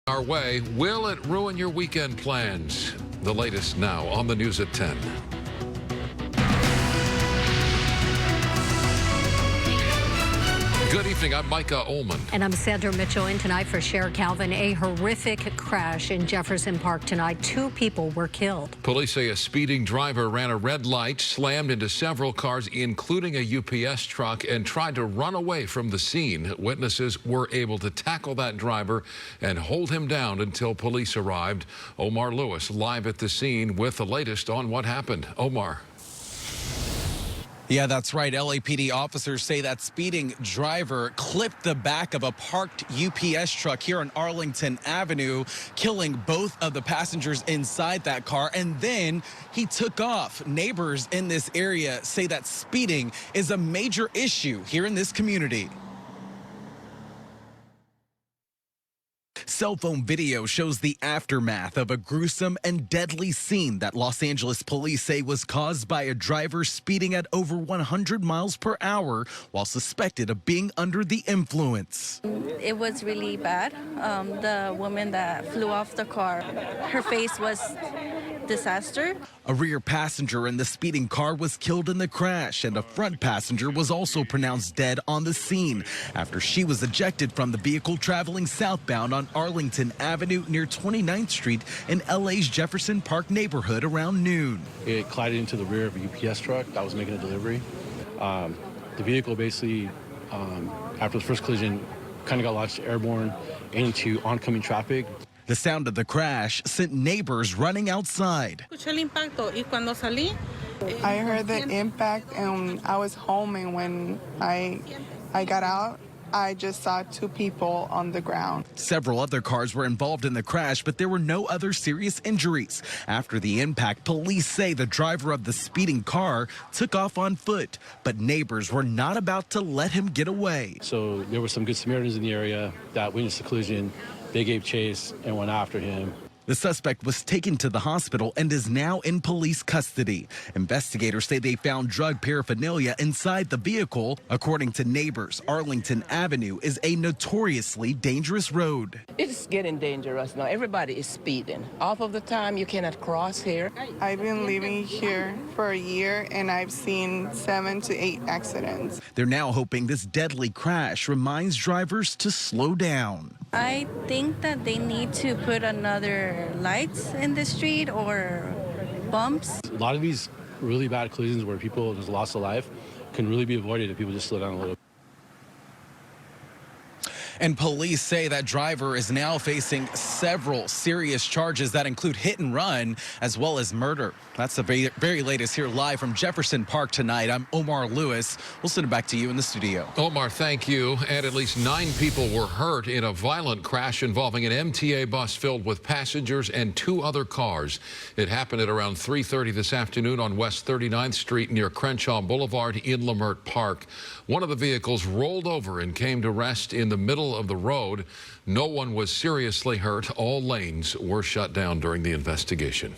Our way, will it ruin your weekend plans? The latest now on the news at 10. Good evening, I'm Micah Ullman. And I'm Sandra Mitchell. In tonight for Cher Calvin, a horrific crash in Jefferson Park tonight. 2 people were killed. Police say a speeding driver ran a red light, slammed into several cars, including a UPS truck, and tried to run away from the scene. Witnesses were able to tackle that driver and hold him down until police arrived. Omar Lewis live at the scene with the latest on what happened. Omar. Yeah, that's right. LAPD officers say that speeding driver clipped the back of a parked UPS truck here on Arlington Avenue, killing both of the passengers inside that car, and then he took off. Neighbors in this area say that speeding is a major issue here in this community. Cell phone video shows the aftermath of a gruesome and deadly scene that Los Angeles police say was caused by a driver speeding at over 100 miles per hour while suspected of being under the influence. It was really bad. The woman that flew off the car, her face was disaster. A rear passenger in the speeding car was killed in the crash, and a front passenger was also pronounced dead on the scene after she was ejected from the vehicle traveling southbound on Arlington Avenue near 29th Street in LA's Jefferson Park neighborhood around noon. It collided into the rear of a UPS truck that was making a delivery. The vehicle basically, after the first collision, kind of got launched airborne into oncoming traffic. The sound of the crash sent neighbors running outside. I heard the impact and I was home, and when I got out, I just saw 2 people on the ground. Several other cars were involved in the crash, but there were no other serious injuries. After the impact, police say the driver of the speeding car took off on foot, but neighbors were not about to let him get away. So there were some good Samaritans in the area that witnessed the collision. They gave chase and went after him. The suspect was taken to the hospital and is now in police custody. Investigators say they found drug paraphernalia inside the vehicle. According to neighbors, Arlington Avenue is a notoriously dangerous road. It's getting dangerous now. Everybody is speeding. Half of the time you cannot cross here. I've been living here for a year, and I've seen 7 to 8 accidents. They're now hoping this deadly crash reminds drivers to slow down. I think that they need to put another lights in the street or bumps. A lot of these really bad collisions where people just lost a life can really be avoided if people just slow down a little. And police say that driver is now facing several serious charges that include hit and run as well as murder. That's the very latest here live from Jefferson Park tonight. I'm Omar Lewis. We'll send it back to you in the studio. Omar, thank you. And at least 9 people were hurt in a violent crash involving an MTA bus filled with passengers and 2 other cars. It happened at around 3:30 this afternoon on West 39th Street near Crenshaw Boulevard in Leimert Park. One of the vehicles rolled over and came to rest in the middle of the road. No one was seriously hurt. All lanes were shut down during the investigation.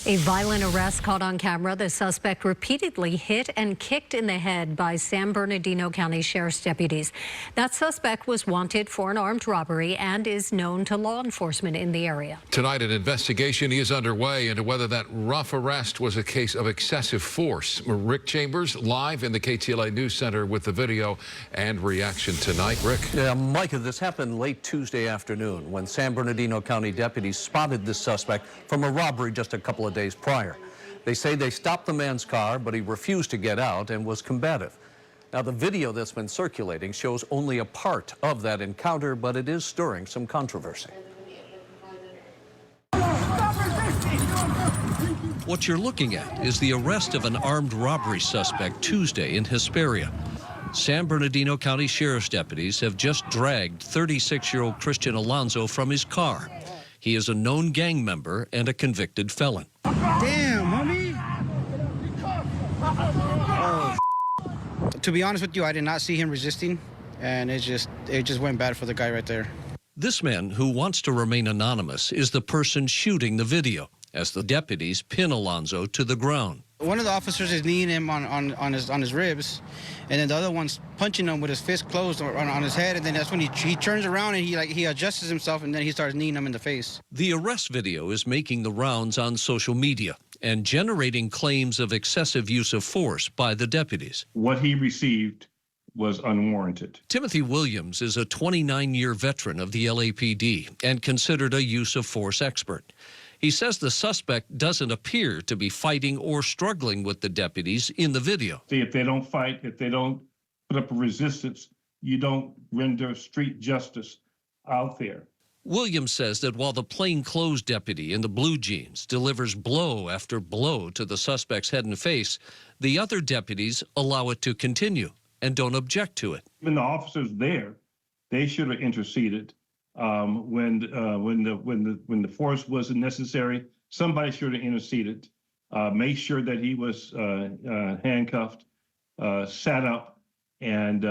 A violent arrest caught on camera. The suspect repeatedly hit and kicked in the head by San Bernardino County Sheriff's deputies. That suspect was wanted for an armed robbery and is known to law enforcement in the area. Tonight, an investigation is underway into whether that rough arrest was a case of excessive force. Rick Chambers live in the Ktla News Center with the video and reaction tonight. Rick. Yeah, Micah, this happened late Tuesday afternoon when San Bernardino County deputies spotted this suspect from a robbery just a couple of days prior. They say they stopped the man's car, but he refused to get out and was combative. Now, the video that's been circulating shows only a part of that encounter, but it is stirring some controversy. What you're looking at is the arrest of an armed robbery suspect Tuesday in Hesperia. San Bernardino County Sheriff's deputies have just dragged 36-year-old Christian Alonso from his car. He is a known gang member and a convicted felon. Damn, homie. Oh, to be honest with you, I did not see him resisting, and it just went bad for the guy right there. This man, who wants to remain anonymous, is the person shooting the video as the deputies pin Alonso to the ground. One of the officers is kneeing him on his ribs, and then the other one's punching him with his fist closed on his head, and then that's when he turns around and he adjusts himself, and then he starts kneeing him in the face. The arrest video is making the rounds on social media and generating claims of excessive use of force by the deputies. What he received was unwarranted. Timothy Williams is a 29-year veteran of the LAPD and considered a use of force expert. He says the suspect doesn't appear to be fighting or struggling with the deputies in the video. See, if they don't fight, if they don't put up a resistance, you don't render street justice out there. Williams says that while the plainclothes deputy in the blue jeans delivers blow after blow to the suspect's head and face, the other deputies allow it to continue and don't object to it. Even the officers there, they should have interceded. When the force wasn't necessary, somebody should have interceded, made sure that he was handcuffed, sat up, and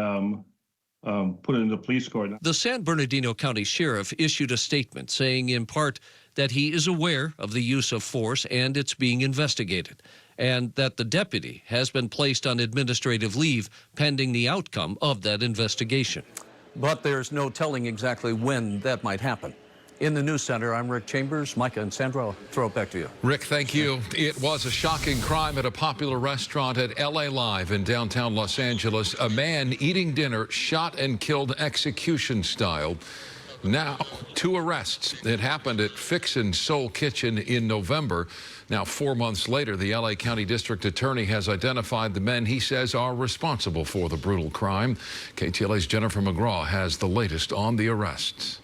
put in the police court. The San Bernardino County Sheriff issued a statement saying in part that he is aware of the use of force and it's being investigated, and that the deputy has been placed on administrative leave pending the outcome of that investigation. But there's no telling exactly when that might happen. In the News Center, I'm Rick Chambers. Micah and Sandra, I'll throw it back to you. Rick, thank you. It was a shocking crime at a popular restaurant at LA Live in downtown Los Angeles. A man eating dinner shot and killed execution style. Now, 2 arrests. It happened at Fixin' Soul Kitchen in November. Now, 4 months later, the LA County District Attorney has identified the men he says are responsible for the brutal crime. KTLA's Jennifer McGraw has the latest on the arrests.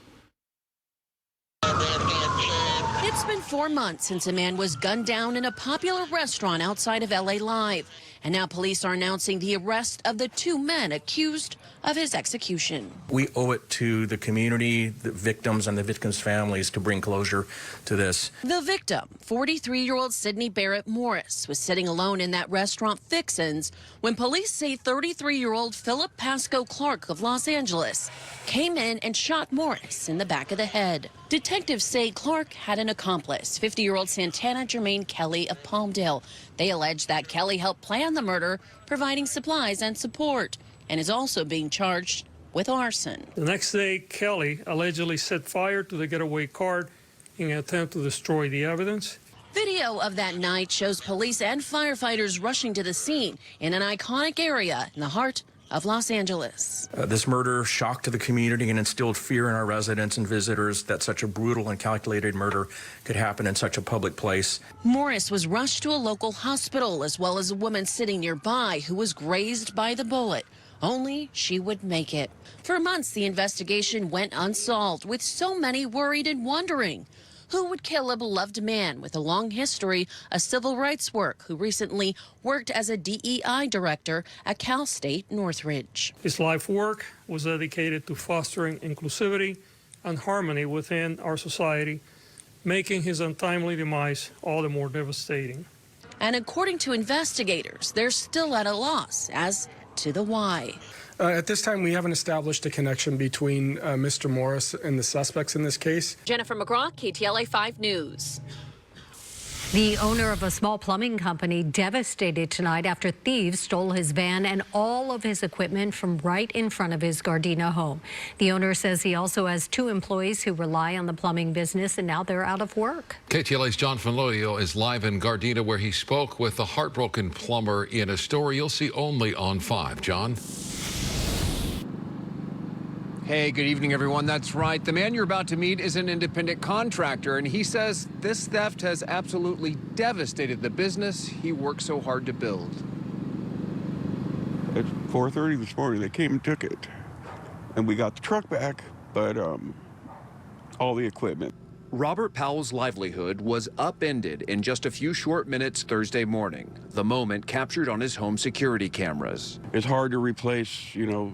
It's been 4 months since a man was gunned down in a popular restaurant outside of LA Live. And now police are announcing the arrest of the 2 men accused of his execution. We owe it to the community, the victims, and the victims' families to bring closure to this. The victim, 43-year-old Sydney Barrett Morris, was sitting alone in that restaurant Fixin's when police say 33-year-old Philip Pasco Clark of Los Angeles came in and shot Morris in the back of the head. Detectives say Clark had an accomplice, 50-year-old Santana Jermaine Kelly of Palmdale. They allege that Kelly helped plan the murder, providing supplies and support, and is also being charged with arson. The next day, Kelly allegedly set fire to the getaway car in an attempt to destroy the evidence. Video of that night shows police and firefighters rushing to the scene in an iconic area in the heart of Los Angeles. This murder shocked the community and instilled fear in our residents and visitors that such a brutal and calculated murder could happen in such a public place. Morris was rushed to a local hospital, as well as a woman sitting nearby who was grazed by the bullet. Only she would make it. For months, the investigation went unsolved, with so many worried and wondering. Who would kill a beloved man with a long history of civil rights work who recently worked as a DEI director at Cal State Northridge? His life work was dedicated to fostering inclusivity and harmony within our society, making his untimely demise all the more devastating. And according to investigators, they're still at a loss as to the why. At this time, we haven't established a connection between Mr. Morris and the suspects in this case. Jennifer McGraw, KTLA 5 News. The owner of a small plumbing company devastated tonight after thieves stole his van and all of his equipment from right in front of his Gardena home. The owner says he also has 2 employees who rely on the plumbing business, and now they're out of work. KTLA's John Finloyo is live in Gardena, where he spoke with the heartbroken plumber in a story you'll see only on 5. John? Hey, good evening, everyone. That's right. The man you're about to meet is an independent contractor, and he says this theft has absolutely devastated the business he worked so hard to build. At 4:30 this morning, they came and took it. And we got the truck back, but all the equipment. Robert Powell's livelihood was upended in just a few short minutes Thursday morning, the moment captured on his home security cameras. It's hard to replace, you know,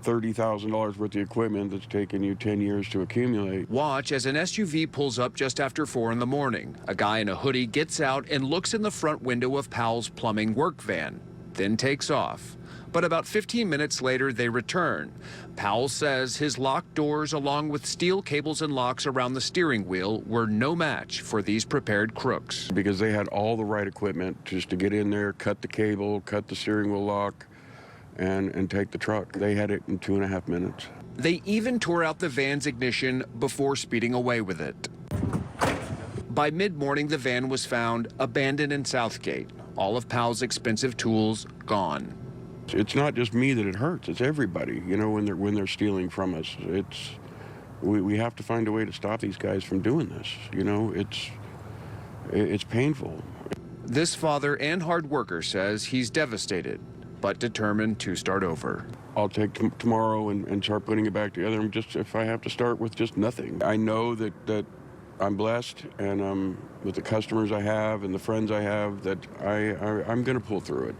$30,000 worth of equipment that's taken you 10 years to accumulate. Watch as an SUV pulls up just after 4 in the morning. A guy in a hoodie gets out and looks in the front window of Powell's plumbing work van, then takes off. But about 15 minutes later, they return. Powell says his locked doors, along with steel cables and locks around the steering wheel, were no match for these prepared crooks. Because they had all the right equipment just to get in there, cut the cable, cut the steering wheel lock, and take the truck. They had it in 2.5 minutes. They even tore out the van's ignition before speeding away with it. By mid-morning, the van was found abandoned in Southgate. All of Powell's expensive tools gone. It's not just me that it hurts, it's everybody, you know, when they're stealing from us. We have to find a way to stop these guys from doing this. You know, it's painful. This father and hard worker says he's devastated, but determined to start over. I'll take tomorrow and start putting it back together. Just if I have to start with just nothing. I know that I'm blessed, and with the customers I have and the friends I have, that I'm going to pull through it.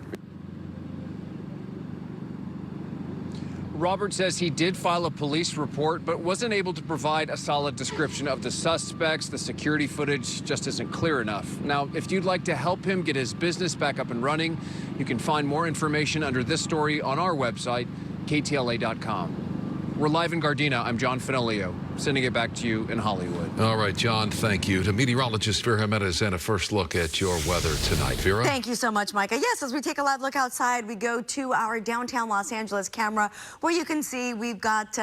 Robert says he did file a police report, but wasn't able to provide a solid description of the suspects. The security footage just isn't clear enough. Now, if you'd like to help him get his business back up and running, you can find more information under this story on our website, ktla.com. We're live in Gardena. I'm John Finolio, sending it back to you in Hollywood. All right, John, thank you. To meteorologist Vera Jimenez and a first look at your weather tonight. Vera? Thank you so much, Micah. Yes, as we take a live look outside, we go to our downtown Los Angeles camera, where you can see we've got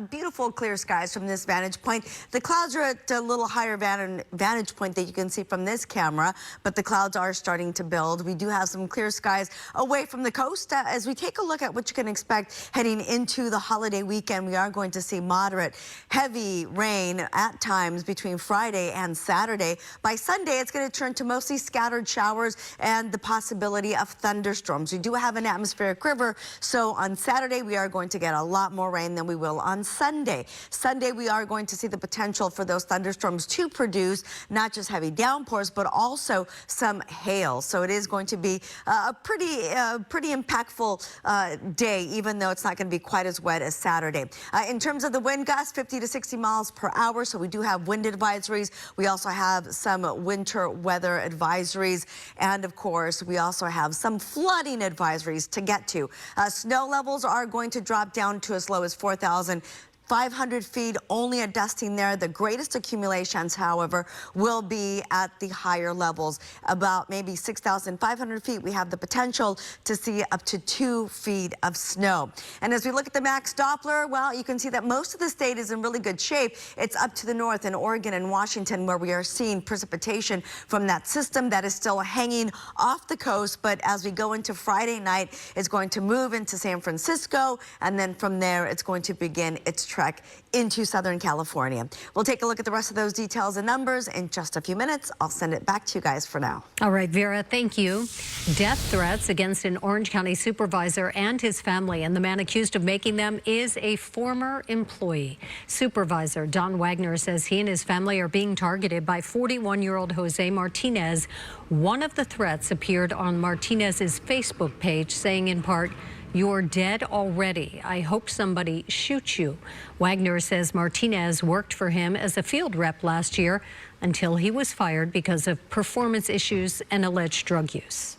beautiful clear skies from this vantage point. The clouds are at a little higher vantage point that you can see from this camera, but the clouds are starting to build. We do have some clear skies away from the coast. As we take a look at what you can expect heading into the holiday weekend, we are going to see moderate, heavy rain at times between Friday and Saturday. By Sunday, it's going to turn to mostly scattered showers and the possibility of thunderstorms. We do have an atmospheric river, so on Saturday, we are going to get a lot more rain than we will on Sunday. Sunday, we are going to see the potential for those thunderstorms to produce not just heavy downpours, but also some hail. So it is going to be a pretty impactful day, even though it's not going to be quite as wet as Saturday. In terms of the wind gusts, 50 to 60 miles per hour, so we do have wind advisories. We also have some winter weather advisories, and of course, we also have some flooding advisories to get to. Snow levels are going to drop down to as low as 4,500 feet, only a dusting there. The greatest accumulations, however, will be at the higher levels. About maybe 6,500 feet, we have the potential to see up to 2 feet of snow. And as we look at the max Doppler, well, you can see that most of the state is in really good shape. It's up to the north in Oregon and Washington, where we are seeing precipitation from that system that is still hanging off the coast. But as we go into Friday night, it's going to move into San Francisco, and then from there, it's going to begin its trek into Southern California. We'll take a look at the rest of those details and numbers in just a few minutes. I'll send it back to you guys for now. All right, Vera, thank you. Death threats against an Orange County supervisor and his family, and the man accused of making them is a former employee. Supervisor Don Wagner says he and his family are being targeted by 41-year-old Jose Martinez. One of the threats appeared on Martinez's Facebook page, saying in part, "You're dead already. I hope somebody shoots you." Wagner says Martinez worked for him as a field rep last year until he was fired because of performance issues and alleged drug use.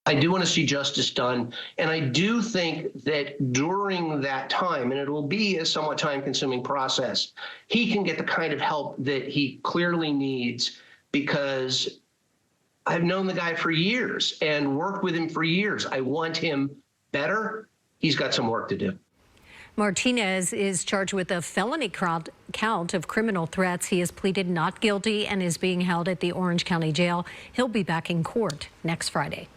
I do want to see justice done, and I do think that during that time, and it will be a somewhat time-consuming process, he can get the kind of help that he clearly needs, because I've known the guy for years and worked with him for years. I want him better. He's got some work to do. Martinez is charged with a felony count of criminal threats. He has pleaded not guilty and is being held at the Orange County Jail. He'll be back in court next Friday.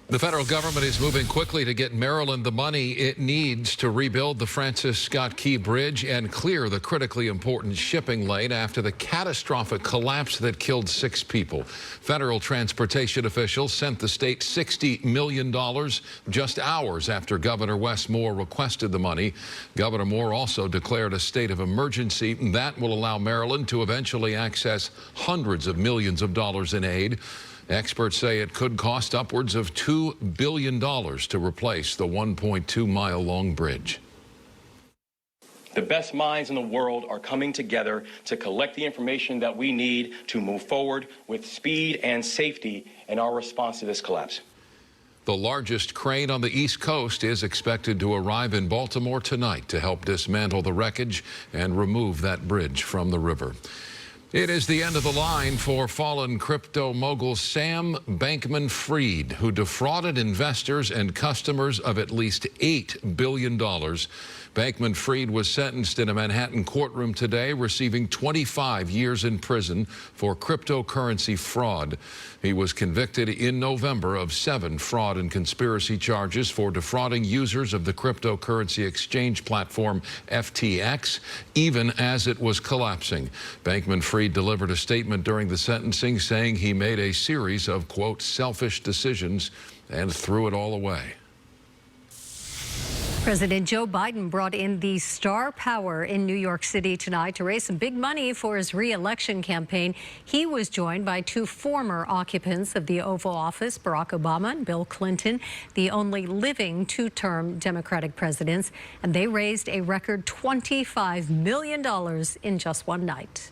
The federal government is moving quickly to get Maryland the money it needs to rebuild the Francis Scott Key Bridge and clear the critically important shipping lane after the catastrophic collapse that killed 6 people. Federal transportation officials sent the state $60 million just hours after Governor Wes Moore requested the money. Governor Moore also declared a state of emergency that will allow Maryland to eventually access hundreds of millions of dollars in aid. Experts say it could cost upwards of $2 billion to replace the 1.2-mile-long bridge. The best minds in the world are coming together to collect the information that we need to move forward with speed and safety in our response to this collapse. The largest crane on the East Coast is expected to arrive in Baltimore tonight to help dismantle the wreckage and remove that bridge from the river. It is the end of the line for fallen crypto mogul Sam Bankman-Fried, who defrauded investors and customers of at least $8 billion. Bankman-Fried was sentenced in a Manhattan courtroom today, receiving 25 years in prison for cryptocurrency fraud. He was convicted in November of 7 fraud and conspiracy charges for defrauding users of the cryptocurrency exchange platform FTX, even as it was collapsing. Bankman-Fried delivered a statement during the sentencing saying he made a series of, quote, selfish decisions and threw it all away. President Joe Biden brought in the star power in New York City tonight to raise some big money for his re-election campaign. He was joined by 2 former occupants of the Oval Office, Barack Obama and Bill Clinton, the only living 2-term Democratic presidents, and they raised a record $25 million in just one night.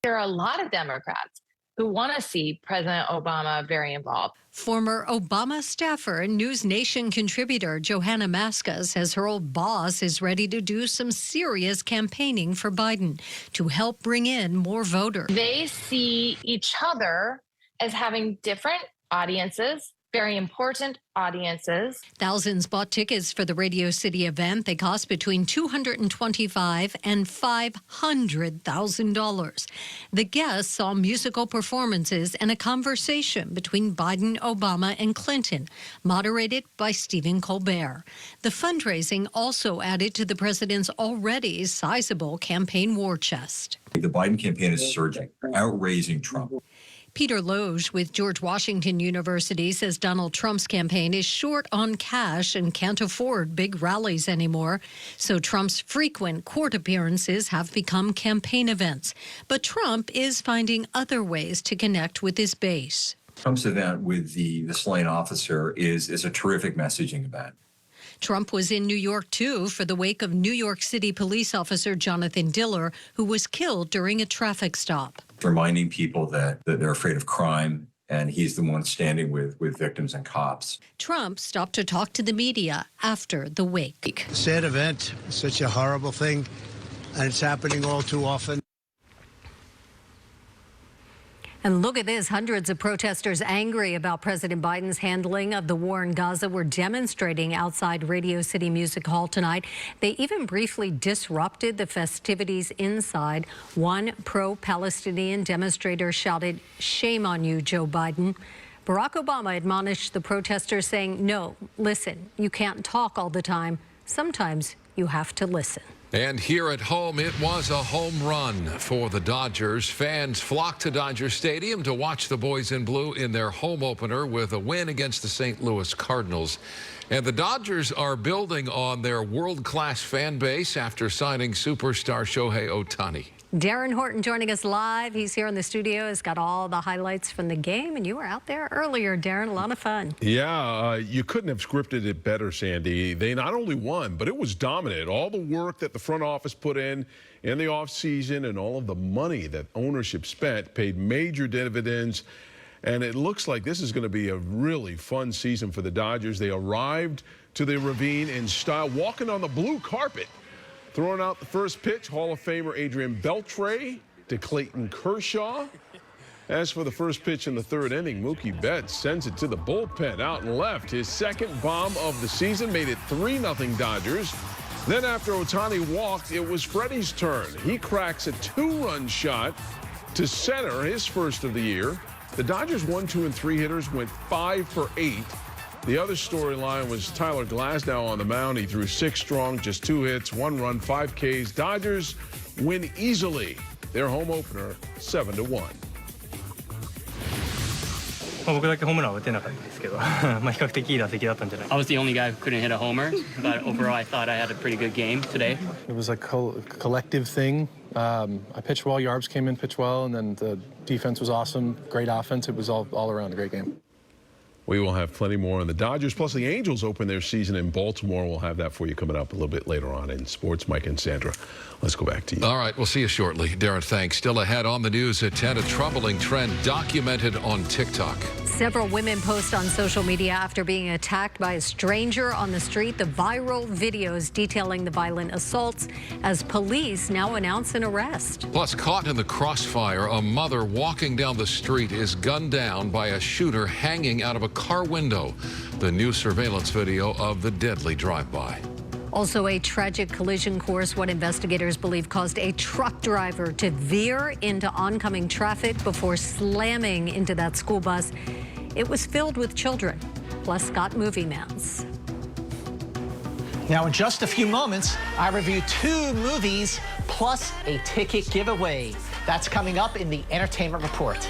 There are a lot of Democrats who want to see President Obama very involved. Former Obama staffer and News Nation contributor Johanna Maska says her old boss is ready to do some serious campaigning for Biden to help bring in more voters. They see each other as having different audiences, very important audiences. Thousands bought tickets for the Radio City event. They cost between $225,000 and $500,000. The guests saw musical performances and a conversation between Biden, Obama, and Clinton, moderated by Stephen Colbert. The fundraising also added to the president's already sizable campaign war chest. The Biden campaign is surging, outraising Trump. Peter Loge with George Washington University says Donald Trump's campaign is short on cash and can't afford big rallies anymore. So Trump's frequent court appearances have become campaign events. But Trump is finding other ways to connect with his base. Trump's event with the slain officer is a terrific messaging event. Trump was in New York, too, for the wake of New York City police officer Jonathan Diller, who was killed during a traffic stop. Reminding people that they're afraid of crime, and he's the one standing with victims and cops. Trump stopped to talk to the media after the wake. Sad event, such a horrible thing, and it's happening all too often. And look at this. Hundreds of protesters angry about President Biden's handling of the war in Gaza were demonstrating outside Radio City Music Hall tonight. They even briefly disrupted the festivities inside. One pro-Palestinian demonstrator shouted, "Shame on you, Joe Biden." Barack Obama admonished the protesters, saying, "No, listen, you can't talk all the time. Sometimes you have to listen." And here at home, it was a home run for the Dodgers. Fans flocked to Dodger Stadium to watch the boys in blue in their home opener with a win against the St. Louis Cardinals. And the Dodgers are building on their world-class fan base after signing superstar Shohei Ohtani. Darren Horton joining us live. He's here in the studio. He's got all the highlights from the game, and you were out there earlier, Darren. A lot of fun. Yeah, you couldn't have scripted it better, Sandy. They not only won, but it was dominant. All the work that the front office put in the offseason and all of the money that ownership spent paid major dividends. And it looks like this is going to be a really fun season for the Dodgers. They arrived to the Ravine in style, walking on the blue carpet. Throwing out the first pitch, Hall of Famer Adrian Beltre to Clayton Kershaw. As for the first pitch in the 3rd inning, Mookie Betts sends it to the bullpen out and left. His second bomb of the season made it 3-0 Dodgers. Then after Ohtani walked, it was Freddie's turn. He cracks a 2-run shot to center, his first of the year. The Dodgers' 1, 2, and 3 hitters went 5 for 8. The other storyline was Tyler Glasnow on the mound. He threw 6 strong, just 2 hits, 1 run, 5 Ks. Dodgers win easily their home opener, 7-1. 僕だけホームランは打てなかったですけど、比較的いい打席だったんじゃないか。I was the only guy who couldn't hit a homer, but overall I thought I had a pretty good game today. It was a collective thing. I pitched well, Yarbs came in, pitched well, and then the defense was awesome, great offense. It was all around a great game. We will have plenty more on the Dodgers, plus the Angels open their season in Baltimore. We'll have that for you coming up a little bit later on in sports. Mike and Sandra, let's go back to you. All right, we'll see you shortly. Darren, thanks. Still ahead on the news at 10, a troubling trend documented on TikTok. Several women post on social media after being attacked by a stranger on the street. The viral videos detailing the violent assaults as police now announce an arrest. Plus, caught in the crossfire, a mother walking down the street is gunned down by a shooter hanging out of a car window. The new surveillance video of the deadly drive-by. Also, a tragic collision course, what investigators believe caused a truck driver to veer into oncoming traffic before slamming into that school bus. It was filled with children. Plus, Scott Movie Mans. Now, in just a few moments, I review 2 movies plus a ticket giveaway. That's coming up in the Entertainment Report.